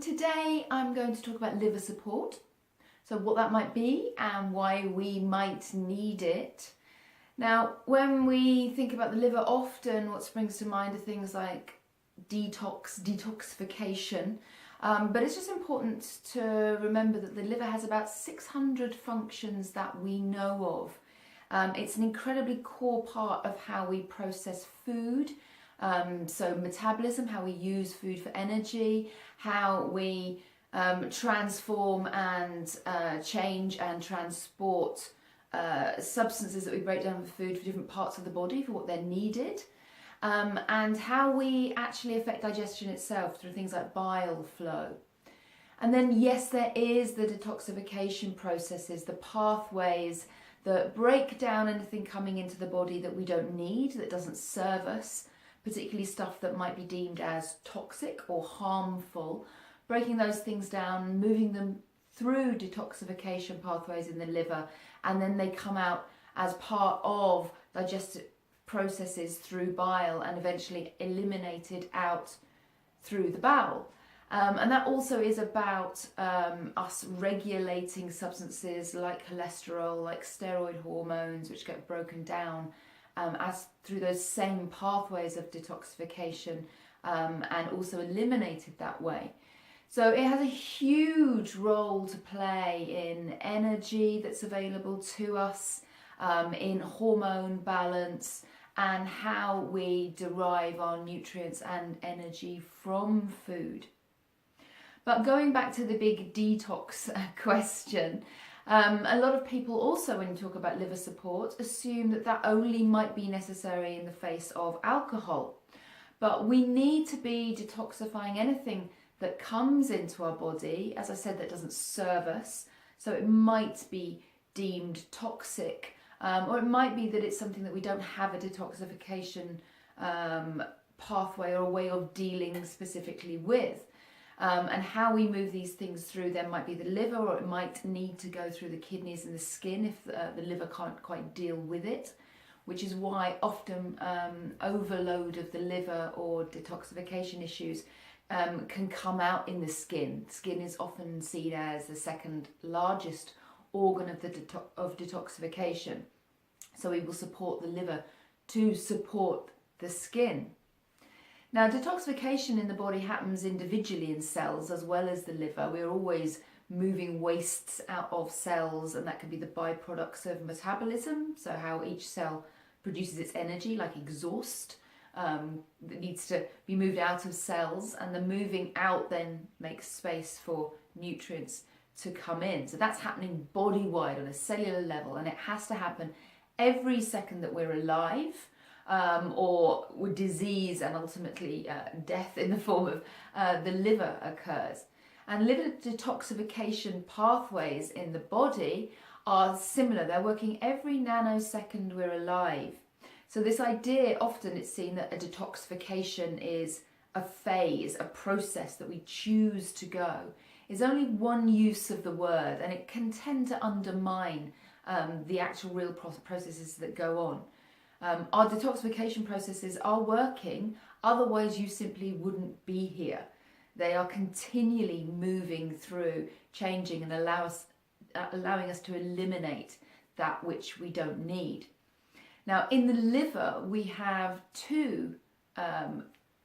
Today I'm going to talk about liver support, so what that might be and why we might need it. Now, when we think about the liver, often what springs to mind are things like detoxification, but it's just important to remember that the liver has about 600 functions that we know of. It's an incredibly core part of how we process food. So metabolism, how we use food for energy, how we transform and change and transport substances that we break down for food for different parts of the body for what they're needed, and how we actually affect digestion itself through things like bile flow. And then yes, there is the detoxification processes, the pathways that break down anything coming into the body that we don't need, that doesn't serve us, particularly stuff that might be deemed as toxic or harmful, breaking those things down, moving them through detoxification pathways in the liver, and then they come out as part of digestive processes through bile and eventually eliminated out through the bowel. And that also is about us regulating substances like cholesterol, like steroid hormones, which get broken down as through those same pathways of detoxification, and also eliminated that way. So it has a huge role to play in energy that's available to us, in hormone balance, and how we derive our nutrients and energy from food. But going back to the big detox question, a lot of people also, when you talk about liver support, assume that that only might be necessary in the face of alcohol. But we need to be detoxifying anything that comes into our body, as I said, that doesn't serve us. So it might be deemed toxic, or it might be that it's something that we don't have a detoxification pathway or a way of dealing specifically with. And how we move these things through then might be the liver, or it might need to go through the kidneys and the skin if the liver can't quite deal with it, which is why often overload of the liver or detoxification issues can come out in the skin. Skin is often seen as the second largest organ of detoxification. So we will support the liver to support the skin. Now, detoxification in the body happens individually in cells as well as the liver. We're always moving wastes out of cells, and that can be the byproducts of metabolism, so how each cell produces its energy, like exhaust, that needs to be moved out of cells, and the moving out then makes space for nutrients to come in. So that's happening body-wide on a cellular level, and it has to happen every second that we're alive. Or with disease and ultimately death in the form of the liver occurs. And liver detoxification pathways in the body are similar. They're working every nanosecond we're alive. So this idea, often it's seen that a detoxification is a phase, a process that we choose to go, is only one use of the word, and it can tend to undermine the actual real processes that go on. Our detoxification processes are working, otherwise you simply wouldn't be here. They are continually moving through, changing, and allowing us to eliminate that which we don't need. Now, in the liver, we have two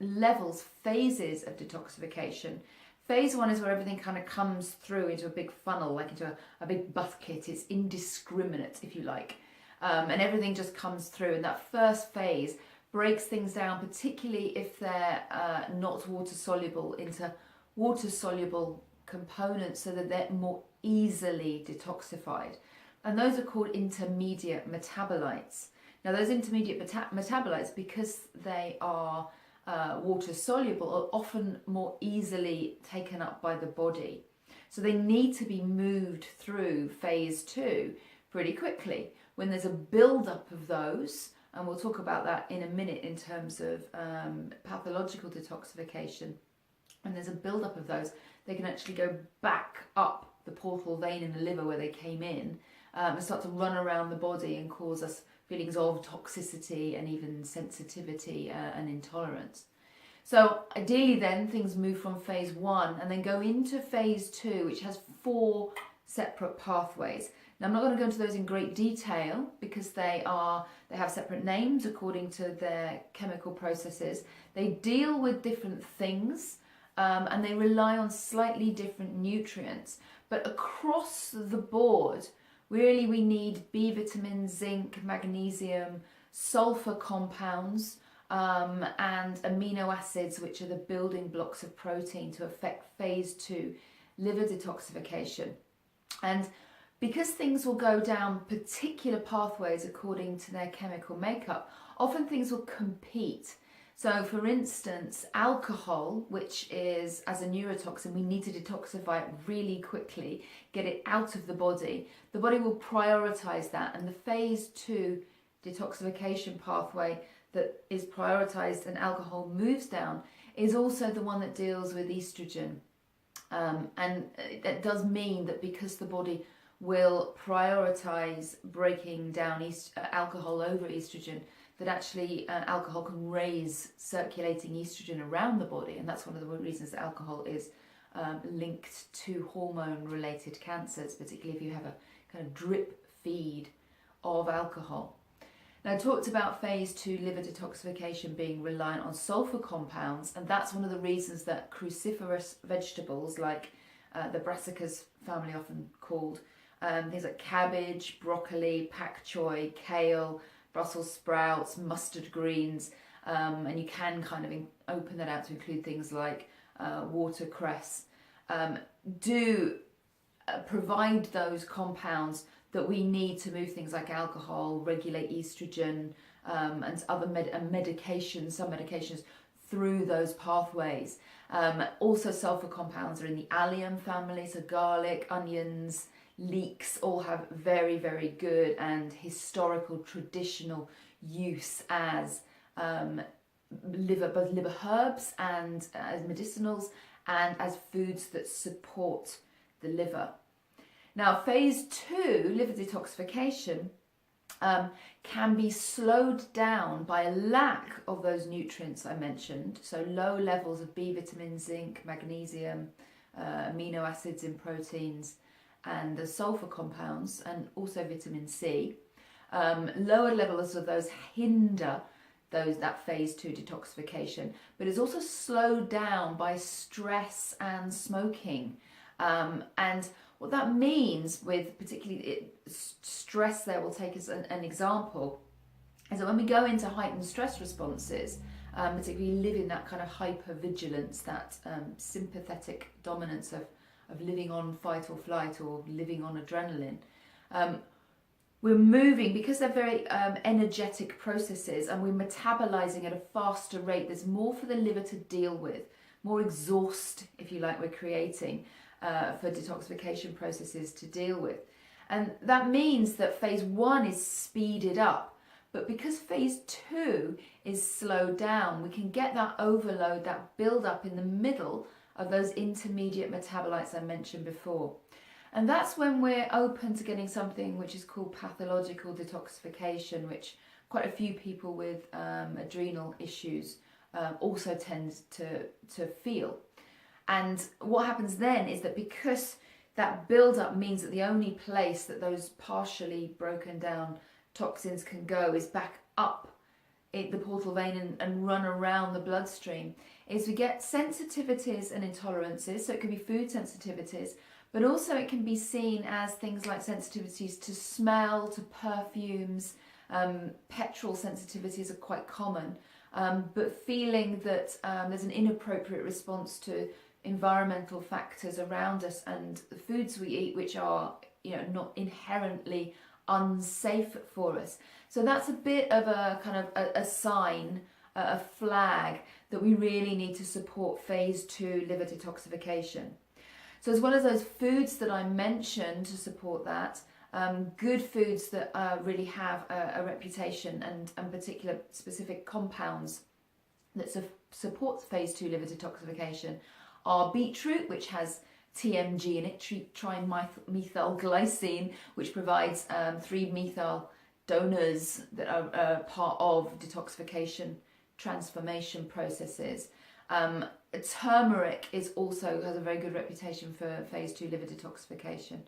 levels, phases of detoxification. Phase one is where everything kind of comes through into a big funnel, like into a big bucket. It's indiscriminate, if you like. And everything just comes through, and that first phase breaks things down, particularly if they're not water soluble, into water soluble components so that they're more easily detoxified. And those are called intermediate metabolites. Now those intermediate metabolites, because they are water soluble, are often more easily taken up by the body. So they need to be moved through phase two pretty quickly. When there's a build-up of those, and we'll talk about that in a minute in terms of pathological detoxification, when there's a build-up of those, they can actually go back up the portal vein in the liver where they came in, and start to run around the body and cause us feelings of toxicity and even sensitivity and intolerance. So ideally then things move from phase 1 and then go into phase 2, which has 4 separate pathways. Now I'm not going to go into those in great detail because they have separate names according to their chemical processes. They deal with different things and they rely on slightly different nutrients. But across the board, really we need B vitamin, zinc, magnesium, sulfur compounds, and amino acids, which are the building blocks of protein to affect phase 2 liver detoxification. And because things will go down particular pathways according to their chemical makeup, often things will compete. So for instance, alcohol, which is, as a neurotoxin, we need to detoxify it really quickly, get it out of the body will prioritize that, and the phase 2 detoxification pathway that is prioritized and alcohol moves down is also the one that deals with estrogen. And that does mean that because the body will prioritize breaking down alcohol over estrogen, that actually alcohol can raise circulating estrogen around the body, and that's one of the reasons that alcohol is linked to hormone-related cancers, particularly if you have a kind of drip feed of alcohol. Now, I talked about phase 2 liver detoxification being reliant on sulfur compounds, and that's one of the reasons that cruciferous vegetables, like the brassicas family often called, things like cabbage, broccoli, pak choi, kale, Brussels sprouts, mustard greens, and you can kind of open that out to include things like watercress, do provide those compounds that we need to move things like alcohol, regulate estrogen, and other medications, some medications, through those pathways. Also sulfur compounds are in the allium family, so garlic, onions, leeks all have very, very good and historical traditional use as both liver herbs and as medicinals and as foods that support the liver. Now, phase 2 liver detoxification can be slowed down by a lack of those nutrients I mentioned, so low levels of B vitamin, zinc, magnesium, amino acids in proteins, and the sulfur compounds, and also vitamin C. Lower levels of those hinder that phase 2 detoxification, but it's also slowed down by stress and smoking. And what that means with particularly stress there, we'll take as an example, is that when we go into heightened stress responses, particularly live in that kind of hypervigilance, that sympathetic dominance of living on fight or flight or living on adrenaline, we're moving, because they're very energetic processes and we're metabolizing at a faster rate, there's more for the liver to deal with, more exhaust, if you like, we're creating for detoxification processes to deal with. And that means that phase 1 is speeded up, but because phase 2 is slowed down, we can get that overload, that build up in the middle of those intermediate metabolites I mentioned before. And that's when we're open to getting something which is called pathological detoxification, which quite a few people with adrenal issues also tend to feel. And what happens then is that because that build-up means that the only place that those partially broken down toxins can go is back up the portal vein and run around the bloodstream, is we get sensitivities and intolerances. So it could be food sensitivities, but also it can be seen as things like sensitivities to smell, to perfumes. Petrol sensitivities are quite common, but feeling that there's an inappropriate response to environmental factors around us and the foods we eat, which are, not inherently unsafe for us. So that's a bit of a kind of a sign, a flag that we really need to support phase 2 liver detoxification. So as well as those foods that I mentioned to support that, good foods that really have a reputation and particular specific compounds that support phase 2 liver detoxification are beetroot, which has TMG in it, trimethylglycine, which provides 3-methyl donors that are part of detoxification transformation processes. Turmeric is also has a very good reputation for phase 2 liver detoxification.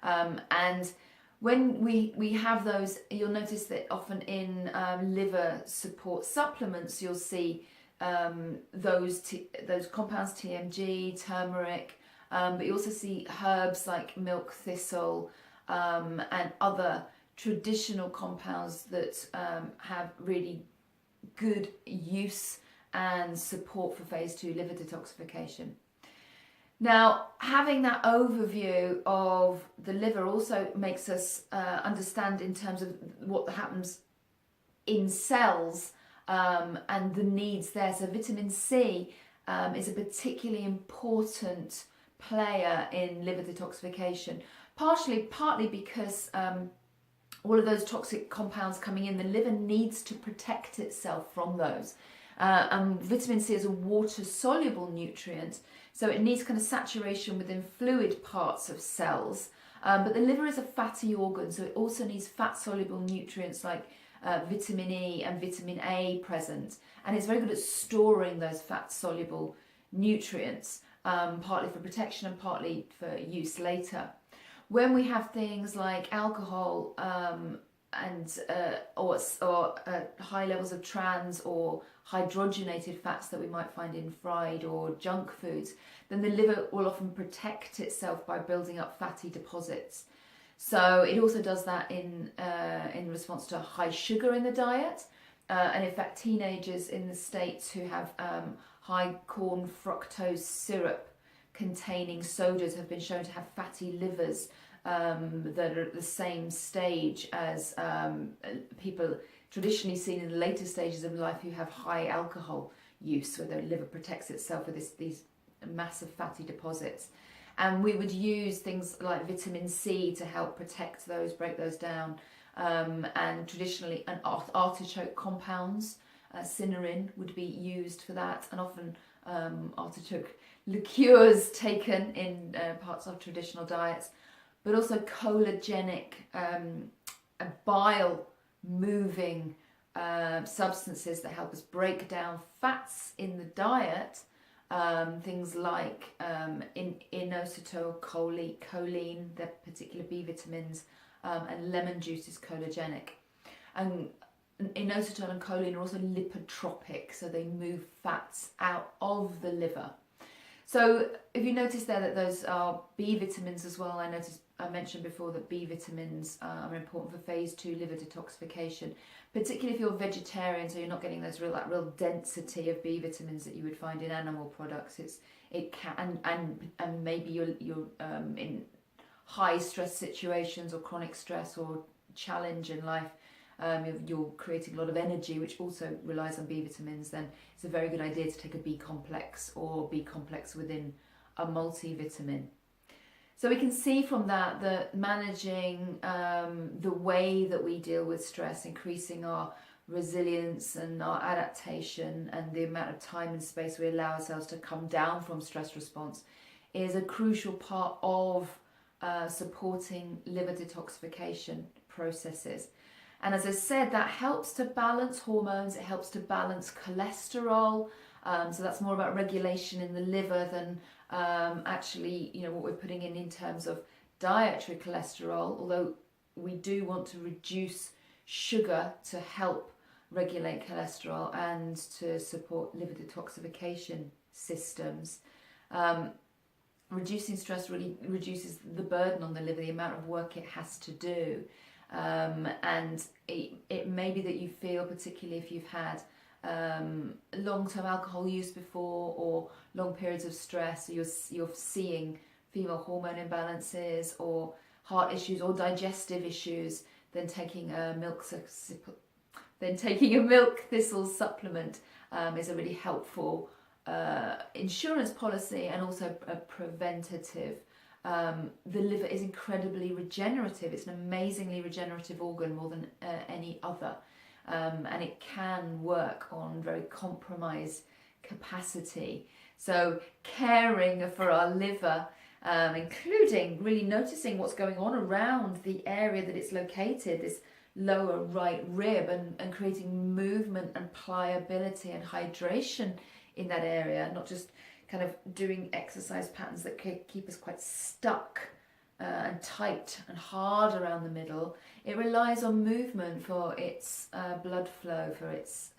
And when we have those, you'll notice that often in liver support supplements, you'll see those compounds, TMG, turmeric, but you also see herbs like milk thistle and other traditional compounds that have really good use and support for phase 2 liver detoxification. Now, having that overview of the liver also makes us understand in terms of what happens in cells and the needs there. So vitamin C is a particularly important player in liver detoxification, partly because all of those toxic compounds coming in, the liver needs to protect itself from those. Vitamin C is a water-soluble nutrient, so it needs kind of saturation within fluid parts of cells. But the liver is a fatty organ, so it also needs fat-soluble nutrients like vitamin E and vitamin A present. And it's very good at storing those fat-soluble nutrients, partly for protection and partly for use later. When we have things like alcohol or high levels of trans or hydrogenated fats that we might find in fried or junk foods, then the liver will often protect itself by building up fatty deposits. So it also does that in response to high sugar in the diet, and in fact teenagers in the States who have high corn fructose syrup containing sodas have been shown to have fatty livers that are at the same stage as people traditionally seen in the later stages of life who have high alcohol use, where their liver protects itself with these massive fatty deposits. And we would use things like vitamin C to help protect those, break those down. And traditionally, artichoke compounds, cynarin, would be used for that, and often artichoke liqueurs taken in parts of traditional diets, but also cholegenic bile moving substances that help us break down fats in the diet, things like inositol, choline, the particular B vitamins, and lemon juice is cholegenic. And inositol and choline are also lipotropic, so they move fats out of the liver. So if you notice there that those are B vitamins as well, I mentioned before that B vitamins are important for phase 2 liver detoxification, particularly if you're vegetarian, so you're not getting those real density of B vitamins that you would find in animal products. It can and maybe you're in high stress situations or chronic stress or challenge in life. You're creating a lot of energy, which also relies on B vitamins, then it's a very good idea to take a B complex or B complex within a multivitamin. So we can see from that managing the way that we deal with stress, increasing our resilience and our adaptation and the amount of time and space we allow ourselves to come down from stress response is a crucial part of supporting liver detoxification processes. And as I said, that helps to balance hormones, it helps to balance cholesterol. So that's more about regulation in the liver than actually, what we're putting in terms of dietary cholesterol, although we do want to reduce sugar to help regulate cholesterol and to support liver detoxification systems. Reducing stress really reduces the burden on the liver, the amount of work it has to do. And it may be that you feel, particularly if you've had long-term alcohol use before or long periods of stress, so you're seeing female hormone imbalances or heart issues or digestive issues, then taking a milk thistle supplement is a really helpful insurance policy and also a preventative. The liver is incredibly regenerative. It's an amazingly regenerative organ, more than any other, and it can work on very compromised capacity. So caring for our liver, including really noticing what's going on around the area that it's located, this lower right rib, and creating movement and pliability and hydration in that area, not just kind of doing exercise patterns that keep us quite stuck and tight and hard around the middle. It relies on movement for its blood flow, for its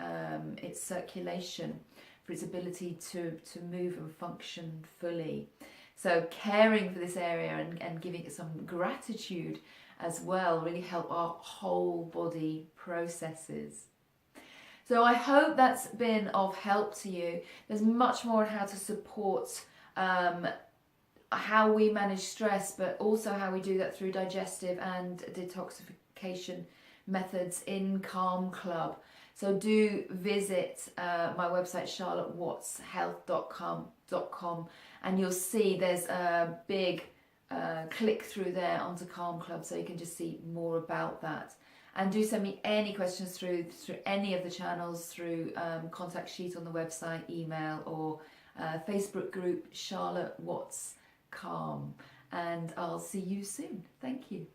circulation, for its ability to move and function fully. So caring for this area and giving it some gratitude as well really help our whole body processes. So I hope that's been of help to you. There's much more on how to support how we manage stress, but also how we do that through digestive and detoxification methods in Calm Club. So do visit my website charlottewattshealth.com, and you'll see there's a big click through there onto Calm Club, so you can just see more about that. And do send me any questions through any of the channels, through contact sheet on the website, email, or Facebook group Charlotte Watts Calm. And I'll see you soon. Thank you.